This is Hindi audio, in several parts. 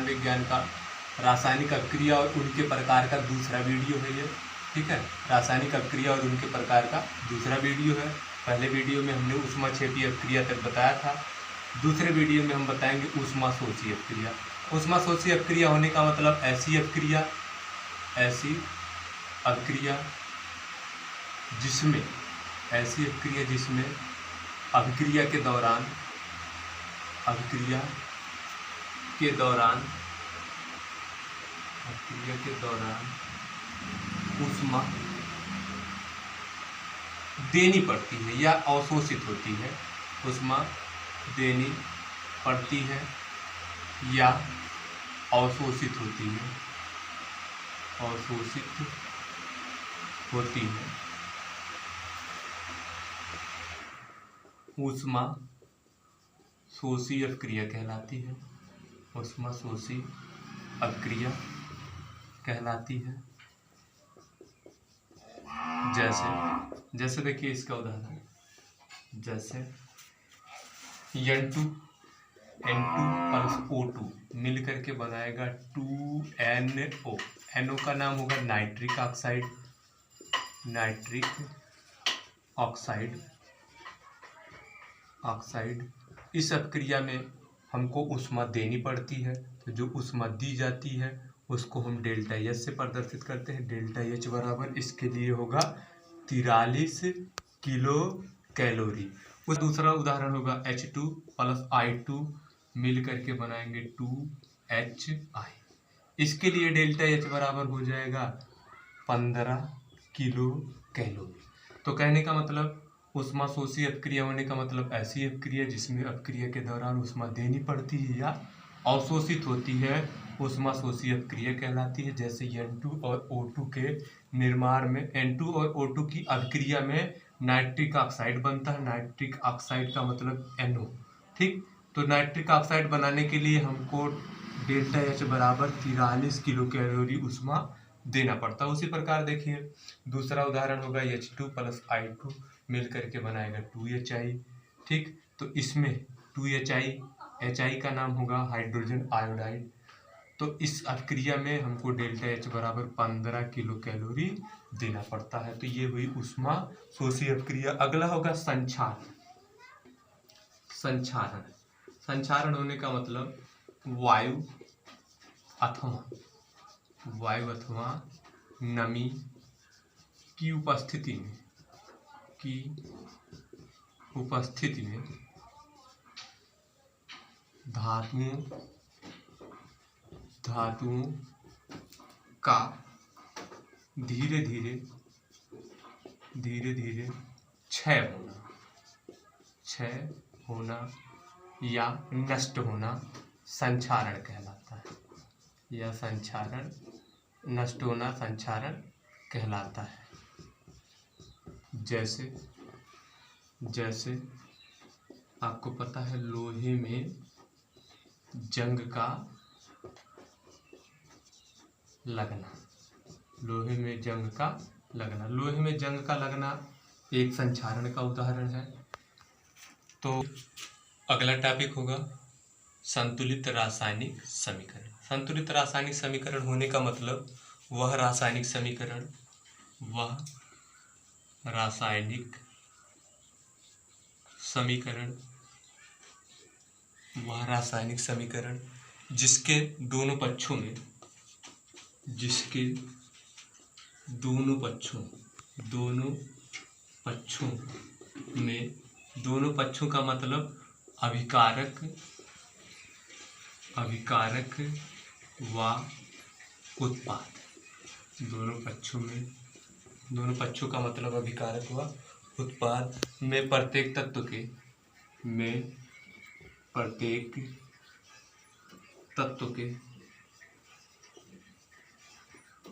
रसायन विज्ञान का रासायनिक अभिक्रिया और उनके प्रकार का दूसरा वीडियो है ये। ठीक है, रासायनिक अभिक्रिया और उनके प्रकार का दूसरा वीडियो है। पहले वीडियो में हमने ऊष्माक्षेपीय अभिक्रिया तक बताया था, दूसरे वीडियो में हम बताएंगे ऊष्माशोषी अभिक्रिया। ऊष्माशोषी अभिक्रिया होने का मतलब ऐसी अभिक्रिया जिसमें अभिक्रिया के दौरान ऊष्मा देनी पड़ती है या अवशोषित होती है। ऊष्मा देनी पड़ती है या अवशोषित होती है। ऊष्माशोषी अभिक्रिया कहलाती है। ऊष्माशोषी अभिक्रिया कहलाती है। जैसे देखिए इसका उदाहरण, जैसे N2 प्लस O2 मिल करके बनाएगा 2NO। NO का नाम होगा नाइट्रिक ऑक्साइड। इस अभिक्रिया में हमको ऊष्मा देनी पड़ती है, तो जो ऊष्मा दी जाती है उसको हम डेल्टा एच से प्रदर्शित करते हैं। डेल्टा एच बराबर इसके लिए होगा 43 किलो कैलोरी। उस दूसरा उदाहरण होगा H2 प्लस I2 मिल करके बनाएंगे 2HI। इसके लिए डेल्टा एच बराबर हो जाएगा 15 किलो कैलोरी। तो कहने का मतलब ऊष्माशोषी अभिक्रिया होने का मतलब ऐसी अभिक्रिया जिसमें अभिक्रिया के दौरान ऊष्मा देनी पड़ती है या अवशोषित होती है, ऊष्माशोषी अभिक्रिया कहलाती है। जैसे N2 और O2 के निर्माण में N2 और O2 की अभिक्रिया में नाइट्रिक ऑक्साइड बनता है। नाइट्रिक ऑक्साइड का मतलब NO। ठीक, तो नाइट्रिक ऑक्साइड बनाने के लिए हमको डेल्टा एच बराबर 43 किलो कैलोरी ऊष्मा देना पड़ता है। उसी प्रकार देखिए दूसरा उदाहरण होगा H2 प्लस I2 मिल करके बनाएगा 2HI। ठीक, तो इसमें 2HI का नाम होगा हाइड्रोजन आयोडाइड। तो इस अभिक्रिया में हमको डेल्टा एच बराबर 15 किलो कैलोरी देना पड़ता है। तो ये हुई ऊष्माशोषी अभिक्रिया। अगला होगा संक्षारण होने का मतलब वायु अथवा नमी की उपस्थिति में धातुओं का धीरे धीरे क्षय होना या नष्ट होना संक्षारण कहलाता है। या नष्ट होना संक्षारण कहलाता है। जैसे आपको पता है लोहे में जंग का लगना। लोहे में जंग का लगना एक संक्षारण का उदाहरण है। तो अगला टॉपिक होगा संतुलित रासायनिक समीकरण। संतुलित रासायनिक समीकरण होने का मतलब वह रासायनिक समीकरण जिसके दोनों पक्षों का मतलब अभिकारक व उत्पाद। दोनों पक्षों का मतलब अभिकारक व उत्पाद में प्रत्येक तत्व के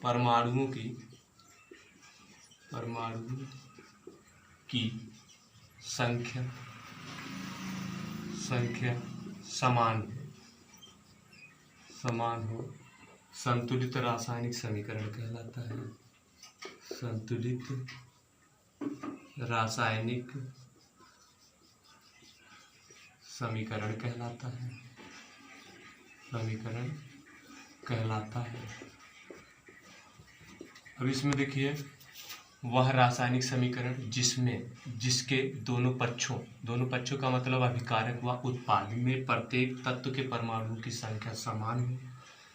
परमाणुओं की संख्या समान हो संतुलित रासायनिक समीकरण कहलाता है। संतुलित रासायनिक समीकरण कहलाता है। कहलाता है। अब इसमें देखिए वह रासायनिक समीकरण जिसके दोनों पक्षों का मतलब अभिकारक व उत्पाद में प्रत्येक तत्व के परमाणुओं की संख्या समान हो,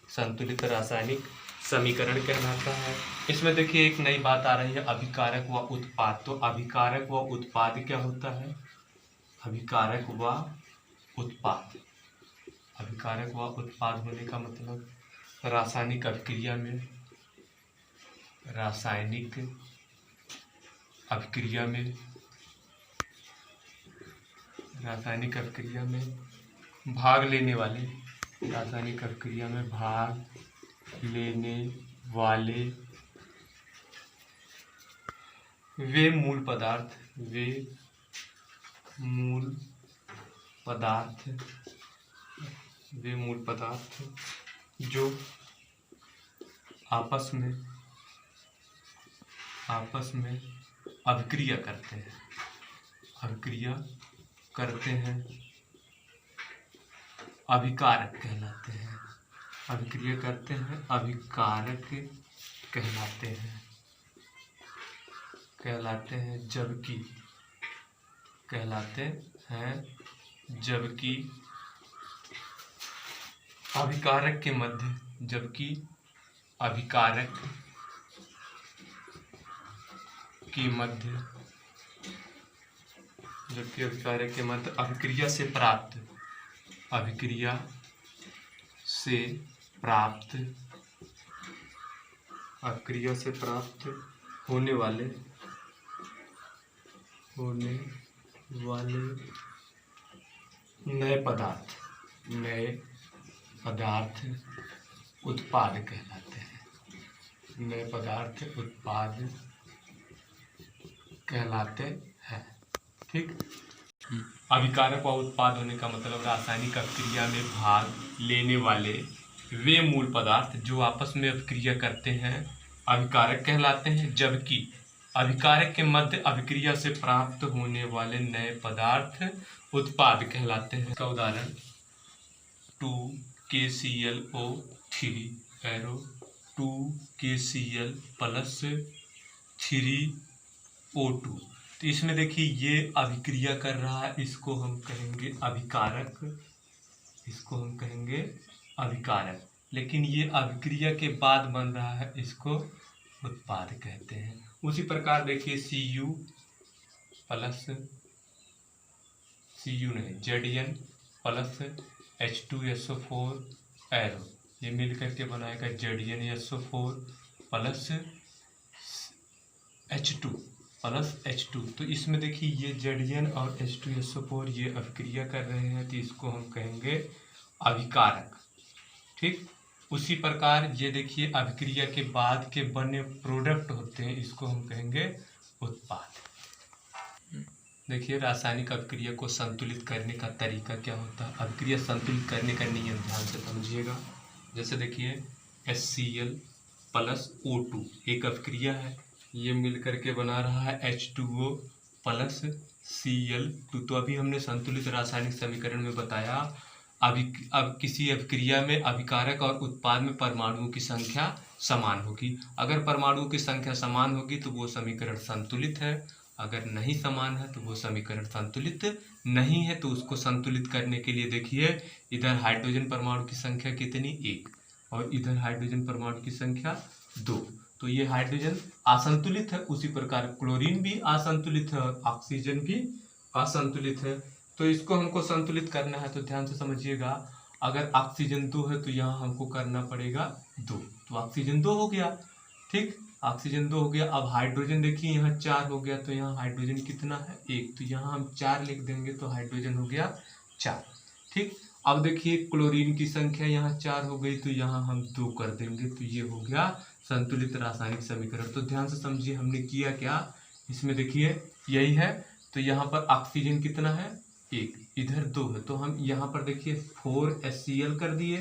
संतुलित रासायनिक समीकरण कहलाता है। इसमें देखिए एक नई बात आ रही है, अभिकारक व उत्पाद। तो अभिकारक व उत्पाद क्या होता है? अभिकारक व उत्पाद, अभिकारक व उत्पाद होने का मतलब रासायनिक अभिक्रिया में भाग लेने वाले वे मूल पदार्थ जो आपस में अभिक्रिया करते हैं अभिकारक कहलाते हैं। अभिकारक कहलाते हैं जबकि अभिकारक के मध्य अभिक्रिया से प्राप्त होने वाले नए पदार्थ उत्पाद कहलाते हैं। ठीक। अभिकारक व उत्पाद होने का मतलब रासायनिक अभिक्रिया में भाग लेने वाले वे मूल पदार्थ जो आपस में अभिक्रिया करते हैं अभिकारक कहलाते हैं, जबकि अभिकारक के मध्य अभिक्रिया से प्राप्त होने वाले नए पदार्थ उत्पाद कहलाते हैं। इसका उदाहरण 2KClO3 arrow 2KCl plus 3O2। तो इसमें देखिए ये अभिक्रिया कर रहा है, इसको हम कहेंगे अभिकारक, लेकिन ये अभिक्रिया के बाद बन रहा है, इसको उत्पाद कहते हैं। उसी प्रकार देखिए Zn प्लस H2SO4 एरो, ये मिल करके बनाएगा ZnSO4 प्लस H2। तो इसमें देखिए ये Zn और H2SO4 ये अभिक्रिया कर रहे हैं, तो इसको हम कहेंगे अभिकारक। ठीक। उसी प्रकार ये देखिए अभिक्रिया के बाद के बने प्रोडक्ट होते हैं, इसको हम कहेंगे उत्पाद। देखिए रासायनिक अभिक्रिया को संतुलित करने का तरीका क्या होता है। अभिक्रिया संतुलित करने का नियम ध्यान से समझिएगा। जैसे देखिए HCl प्लस O2 एक अभिक्रिया है, ये मिल करके बना रहा है H2O प्लस Cl2। तो अभी हमने संतुलित रासायनिक समीकरण में बताया अब किसी अभिक्रिया में अभिकारक और उत्पाद में परमाणुओं की संख्या समान होगी। अगर परमाणुओं की संख्या समान होगी तो वो समीकरण संतुलित है, अगर नहीं समान है तो वो समीकरण संतुलित नहीं है। तो उसको संतुलित करने के लिए देखिए इधर हाइड्रोजन परमाणु की संख्या कितनी 1 और इधर हाइड्रोजन परमाणु की संख्या 2, तो ये हाइड्रोजन असंतुलित है। उसी प्रकार क्लोरीन भी असंतुलित है और ऑक्सीजन भी असंतुलित है। तो इसको हमको संतुलित करना है, तो ध्यान से समझिएगा। अगर ऑक्सीजन 2 है तो यहाँ हमको करना पड़ेगा 2, तो ऑक्सीजन 2 हो गया। ठीक, ऑक्सीजन 2 हो गया। अब हाइड्रोजन देखिए यहाँ 4 हो गया, तो यहाँ हाइड्रोजन कितना है 1, तो यहाँ हम 4 लिख देंगे तो हाइड्रोजन हो गया 4। ठीक, अब देखिए क्लोरीन की संख्या यहाँ 4 हो गई, तो यहाँ हम 2 कर देंगे, तो ये हो गया संतुलित रासायनिक समीकरण। तो ध्यान से समझिए हमने किया क्या, इसमें देखिए यही है। तो यहाँ पर ऑक्सीजन कितना है 1, इधर 2 है, तो हम यहाँ पर देखिए 4HCl कर दिए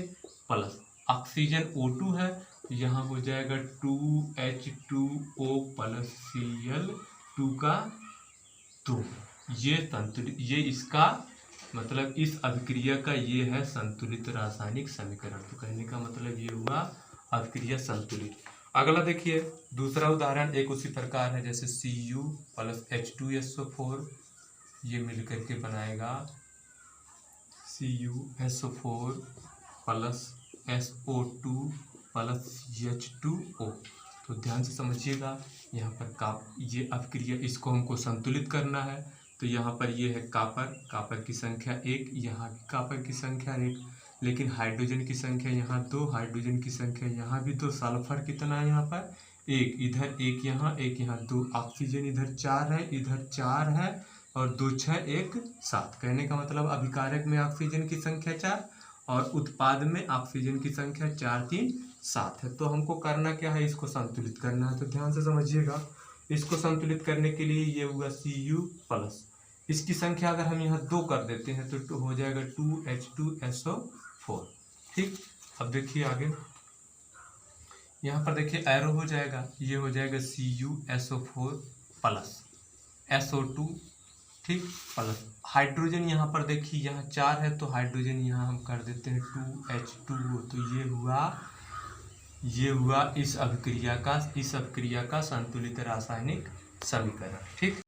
प्लस ऑक्सीजन O2 है, तो यहाँ हो जाएगा 2H2O प्लस Cl2 का 2। ये इसका मतलब इस अभिक्रिया का ये है संतुलित रासायनिक समीकरण। तो कहने का मतलब ये हुआ अभिक्रिया संतुलित। अगला देखिए दूसरा उदाहरण एक उसी प्रकार है, जैसे Cu प्लस H2SO4 ये मिलकर के बनाएगा CuSO4 plus SO2 plus H2O। तो ध्यान से समझिएगा, यहाँ पर ये अभिक्रिया इसको हमको संतुलित करना है। तो यहाँ पर ये है कापर की संख्या 1, यहाँ भी कापर की संख्या 1, लेकिन हाइड्रोजन की संख्या यहाँ 2, हाइड्रोजन की संख्या यहाँ भी 2, सल्फर कितना है यहाँ पर 1, इधर 1 यहाँ 1 यहाँ 2, ऑक्सीजन इधर 4 है इधर 4 है और 2 6 1 7। कहने का मतलब अभिकारक में ऑक्सीजन की संख्या 4 और उत्पाद में ऑक्सीजन की संख्या 4 3 7 है। तो हमको करना क्या है, इसको संतुलित करना है। तो ध्यान से समझिएगा, इसको संतुलित करने के लिए ये होगा Cu प्लस इसकी संख्या अगर हम यहाँ 2 कर देते हैं तो हो जाएगा 2H2SO4। ठीक, अब देखिए आगे यहाँ पर देखिए एरो हो जाएगा, ये हो जाएगा CuSO4 प्लस SO2, ठीक, प्लस हाइड्रोजन यहाँ पर देखिए यहाँ 4 है तो हाइड्रोजन यहाँ हम कर देते हैं 2H2O। तो ये हुआ इस अभिक्रिया का संतुलित रासायनिक समीकरण। ठीक।